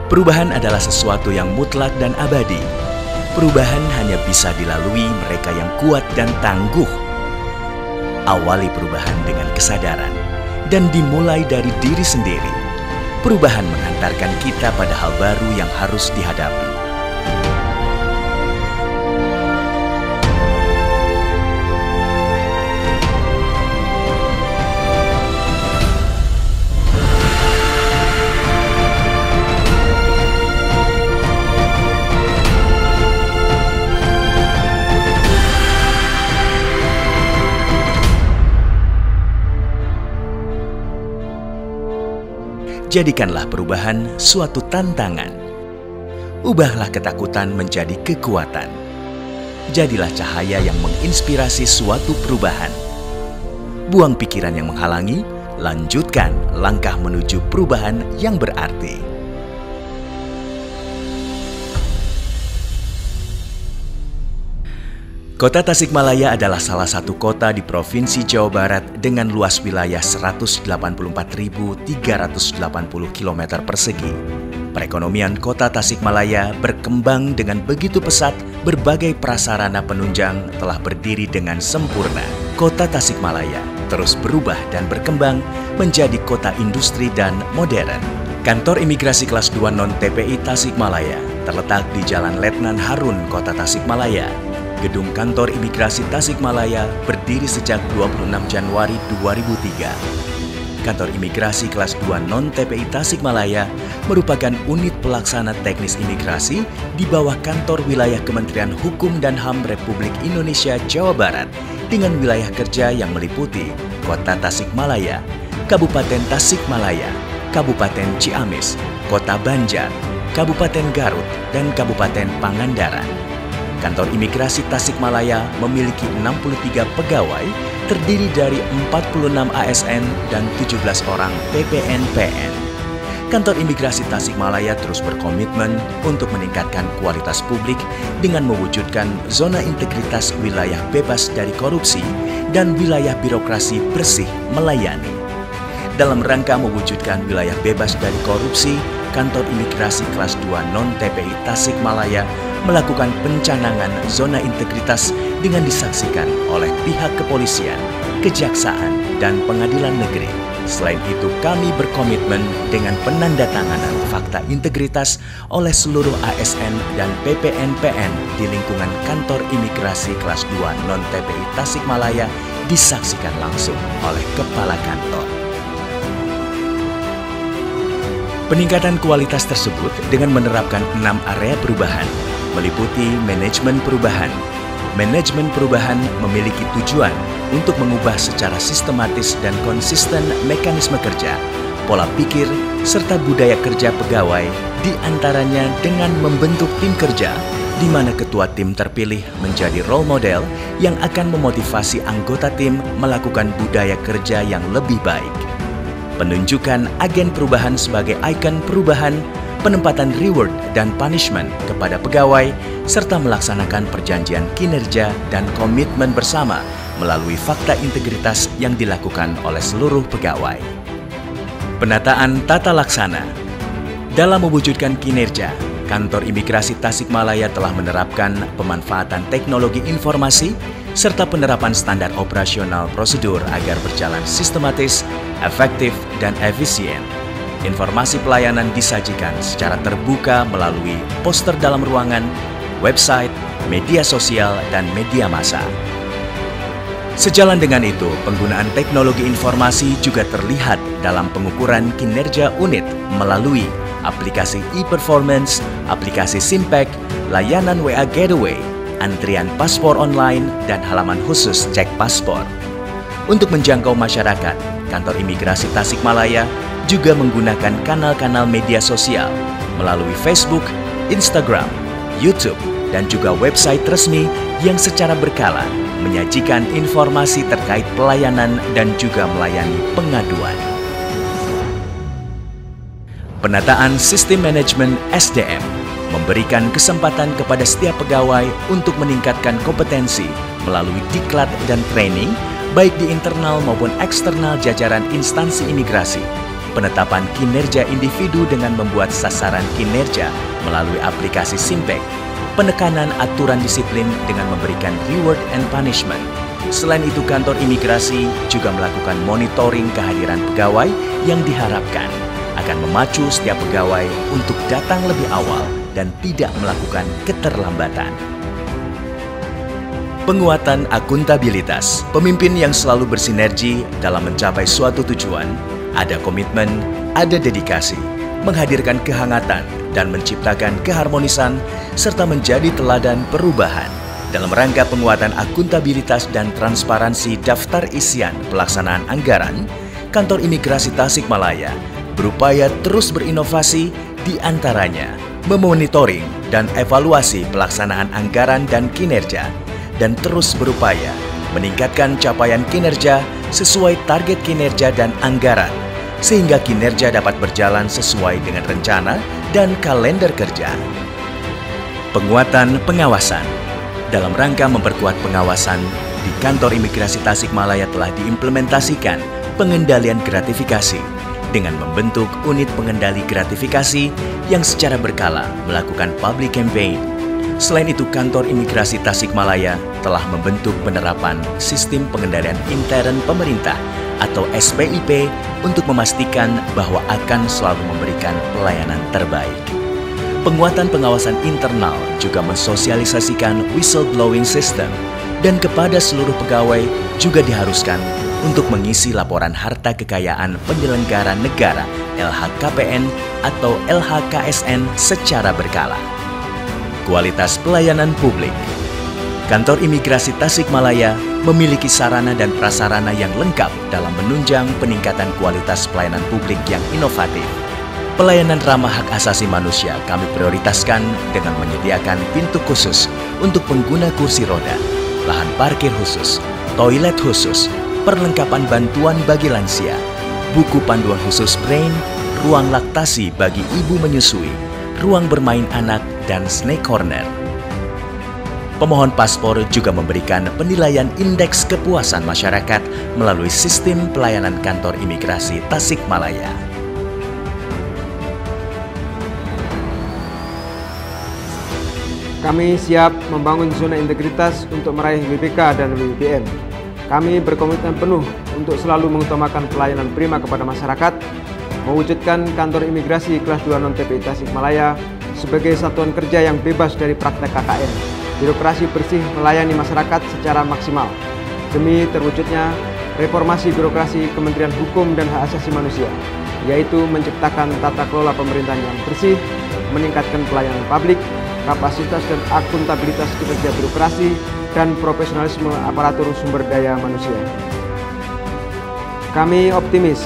Perubahan adalah sesuatu yang mutlak dan abadi. Perubahan hanya bisa dilalui mereka yang kuat dan tangguh. Awali perubahan dengan kesadaran dan dimulai dari diri sendiri. Perubahan menghantarkan kita pada hal baru yang harus dihadapi. Jadikanlah perubahan suatu tantangan. Ubahlah ketakutan menjadi kekuatan. Jadilah cahaya yang menginspirasi suatu perubahan. Buang pikiran yang menghalangi, lanjutkan langkah menuju perubahan yang berarti. Kota Tasikmalaya adalah salah satu kota di Provinsi Jawa Barat dengan luas wilayah 184.380 km persegi. Perekonomian Kota Tasikmalaya berkembang dengan begitu pesat, berbagai prasarana penunjang telah berdiri dengan sempurna. Kota Tasikmalaya terus berubah dan berkembang menjadi kota industri dan modern. Kantor Imigrasi Kelas 2 Non-TPI Tasikmalaya terletak di Jalan Letnan Harun, Kota Tasikmalaya. Gedung Kantor Imigrasi Tasikmalaya berdiri sejak 26 Januari 2003. Kantor Imigrasi Kelas 2 Non-TPI Tasikmalaya merupakan unit pelaksana teknis imigrasi di bawah Kantor Wilayah Kementerian Hukum dan HAM Republik Indonesia Jawa Barat dengan wilayah kerja yang meliputi Kota Tasikmalaya, Kabupaten Tasikmalaya, Kabupaten Ciamis, Kota Banjar, Kabupaten Garut, dan Kabupaten Pangandaran. Kantor Imigrasi Tasikmalaya memiliki 63 pegawai, terdiri dari 46 ASN dan 17 orang PPN-PN. Kantor Imigrasi Tasikmalaya terus berkomitmen untuk meningkatkan kualitas publik dengan mewujudkan zona integritas wilayah bebas dari korupsi dan wilayah birokrasi bersih melayani. Dalam rangka mewujudkan wilayah bebas dari korupsi, Kantor Imigrasi Kelas 2 Non-TPI Tasikmalaya melakukan pencanangan zona integritas dengan disaksikan oleh pihak kepolisian, kejaksaan, dan pengadilan negeri. Selain itu, kami berkomitmen dengan penandatanganan fakta integritas oleh seluruh ASN dan PPN-PN di lingkungan Kantor Imigrasi Kelas 2 Non-TPI Tasikmalaya disaksikan langsung oleh Kepala Kantor. Peningkatan kualitas tersebut dengan menerapkan 6 area perubahan, meliputi manajemen perubahan. Manajemen perubahan memiliki tujuan untuk mengubah secara sistematis dan konsisten mekanisme kerja, pola pikir, serta budaya kerja pegawai, di antaranya dengan membentuk tim kerja, di mana ketua tim terpilih menjadi role model yang akan memotivasi anggota tim melakukan budaya kerja yang lebih baik. Penunjukan agen perubahan sebagai ikon perubahan, penempatan reward dan punishment kepada pegawai, serta melaksanakan perjanjian kinerja dan komitmen bersama melalui fakta integritas yang dilakukan oleh seluruh pegawai. Penataan tata laksana. Dalam mewujudkan kinerja, Kantor Imigrasi Tasikmalaya telah menerapkan pemanfaatan teknologi informasi serta penerapan standar operasional prosedur agar berjalan sistematis, efektif, dan efisien. Informasi pelayanan disajikan secara terbuka melalui poster dalam ruangan, website, media sosial, dan media massa. Sejalan dengan itu, penggunaan teknologi informasi juga terlihat dalam pengukuran kinerja unit melalui aplikasi e-performance, aplikasi Simpek, layanan WA Getaway, antrian paspor online, dan halaman khusus cek paspor. Untuk menjangkau masyarakat, Kantor Imigrasi Tasikmalaya juga menggunakan kanal-kanal media sosial melalui Facebook, Instagram, YouTube, dan juga website resmi yang secara berkala menyajikan informasi terkait pelayanan dan juga melayani pengaduan. Penataan sistem manajemen SDM memberikan kesempatan kepada setiap pegawai untuk meningkatkan kompetensi melalui diklat dan training baik di internal maupun eksternal jajaran instansi imigrasi. penetapan kinerja individu dengan membuat sasaran kinerja melalui aplikasi Simpek, penekanan aturan disiplin dengan memberikan reward and punishment. Selain itu, kantor imigrasi juga melakukan monitoring kehadiran pegawai yang diharapkan akan memacu setiap pegawai untuk datang lebih awal dan tidak melakukan keterlambatan. Penguatan akuntabilitas, pemimpin yang selalu bersinergi dalam mencapai suatu tujuan, ada komitmen, ada dedikasi, menghadirkan kehangatan, dan menciptakan keharmonisan, serta menjadi teladan perubahan. Dalam rangka penguatan akuntabilitas dan transparansi daftar isian pelaksanaan anggaran, Kantor Imigrasi Tasikmalaya berupaya terus berinovasi, di antaranya memonitoring dan evaluasi pelaksanaan anggaran dan kinerja, dan terus berupaya meningkatkan capaian kinerja sesuai target kinerja dan anggaran, sehingga kinerja dapat berjalan sesuai dengan rencana dan kalender kerja. Penguatan pengawasan. Dalam rangka memperkuat pengawasan, di Kantor Imigrasi Tasikmalaya telah diimplementasikan pengendalian gratifikasi dengan membentuk unit pengendali gratifikasi yang secara berkala melakukan public campaign. Selain itu, Kantor Imigrasi Tasikmalaya telah membentuk penerapan sistem pengendalian intern pemerintah atau SPIP untuk memastikan bahwa akan selalu memberikan pelayanan terbaik. Penguatan pengawasan internal juga mensosialisasikan whistleblowing system, dan kepada seluruh pegawai juga diharuskan untuk mengisi laporan harta kekayaan penyelenggara negara LHKPN atau LHKSN secara berkala. Kualitas pelayanan publik. Kantor Imigrasi Tasikmalaya memiliki sarana dan prasarana yang lengkap dalam menunjang peningkatan kualitas pelayanan publik yang inovatif. Pelayanan ramah hak asasi manusia kami prioritaskan dengan menyediakan pintu khusus untuk pengguna kursi roda, lahan parkir khusus, toilet khusus, perlengkapan bantuan bagi lansia, buku panduan khusus brain, ruang laktasi bagi ibu menyusui, ruang bermain anak, dan snack corner. Pemohon paspor juga memberikan penilaian indeks kepuasan masyarakat melalui sistem pelayanan Kantor Imigrasi Tasikmalaya. Kami siap membangun zona integritas untuk meraih WBK dan WBBM. Kami berkomitmen penuh untuk selalu mengutamakan pelayanan prima kepada masyarakat, mewujudkan Kantor Imigrasi Kelas 2 Non-TPI Tasikmalaya sebagai satuan kerja yang bebas dari praktek KKN, birokrasi bersih melayani masyarakat secara maksimal, demi terwujudnya reformasi birokrasi Kementerian Hukum dan Hak Asasi Manusia, yaitu menciptakan tata kelola pemerintahan yang bersih, meningkatkan pelayanan publik, kapasitas dan akuntabilitas kinerja birokrasi, dan profesionalisme aparatur sumber daya manusia. Kami optimis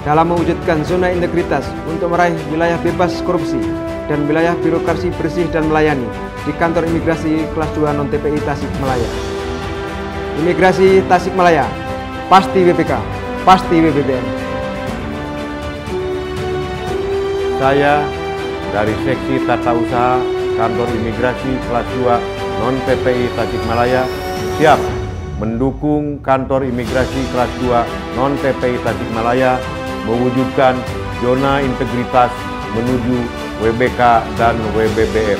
dalam mewujudkan zona integritas untuk meraih wilayah bebas korupsi dan wilayah birokrasi bersih dan melayani di Kantor Imigrasi Kelas 2 Non-TPI Tasikmalaya. Imigrasi Tasikmalaya, pasti WBK, pasti WBBM. Saya dari Seksi Tata Usaha Kantor Imigrasi Kelas 2 Non-TPI Tasikmalaya siap mendukung Kantor Imigrasi Kelas 2 Non-TPI Tasikmalaya mewujudkan zona integritas menuju WBK dan WBBM.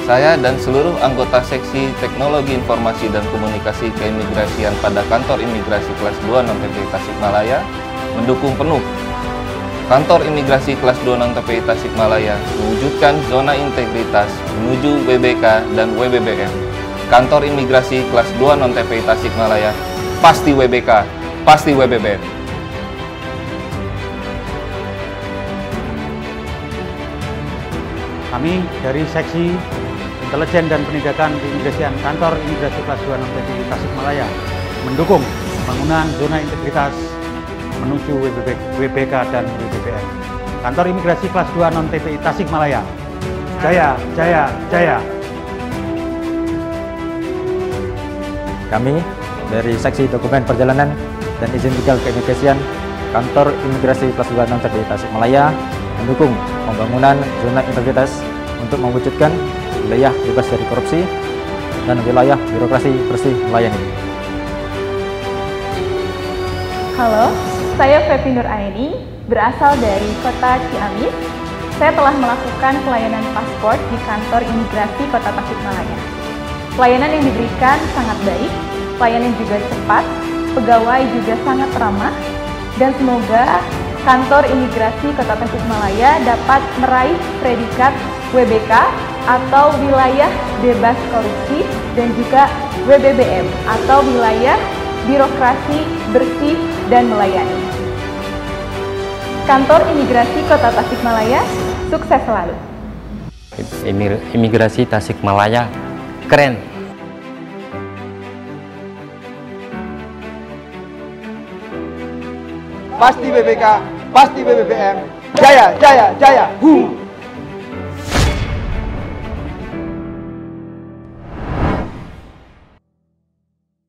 Saya dan seluruh anggota Seksi Teknologi Informasi dan Komunikasi Keimigrasian pada Kantor Imigrasi Kelas 2 Non-TPI Tasikmalaya mendukung penuh Kantor Imigrasi Kelas 2 Non-TPI Tasikmalaya mewujudkan zona integritas menuju WBK dan WBBM. Kantor Imigrasi Kelas 2 Non-TPI Tasikmalaya pasti WBK, pasti WBBM. Kami dari Seksi Intelijen dan Penindakan Keimigrasian Kantor Imigrasi Kelas 2 Non-TPI Tasikmalaya mendukung pembangunan zona integritas menuju WBK dan WBBM. Kantor Imigrasi Kelas 2 Non-TPI Tasikmalaya, jaya, jaya, jaya. Kami dari Seksi Dokumen Perjalanan dan Izin Tinggal Keimigrasian Kantor Imigrasi Kelas 2 Non-TPI Tasikmalaya mendukung pembangunan zona integritas untuk mewujudkan wilayah bebas dari korupsi dan wilayah birokrasi bersih melayani. Halo, saya Fepi Nur Aini, berasal dari kota Ciamis. Saya telah melakukan pelayanan paspor di kantor imigrasi Kota Tasikmalaya. Pelayanan yang diberikan sangat baik, pelayanan juga cepat, pegawai juga sangat ramah, dan semoga kantor imigrasi Kota Tasikmalaya dapat meraih predikat WBK atau wilayah bebas korupsi dan juga WBBM atau wilayah birokrasi bersih dan melayani. Kantor Imigrasi Kota Tasikmalaya sukses selalu. Imigrasi Tasikmalaya keren. Pasti BBK, pasti BBBM. Jaya, jaya, jaya.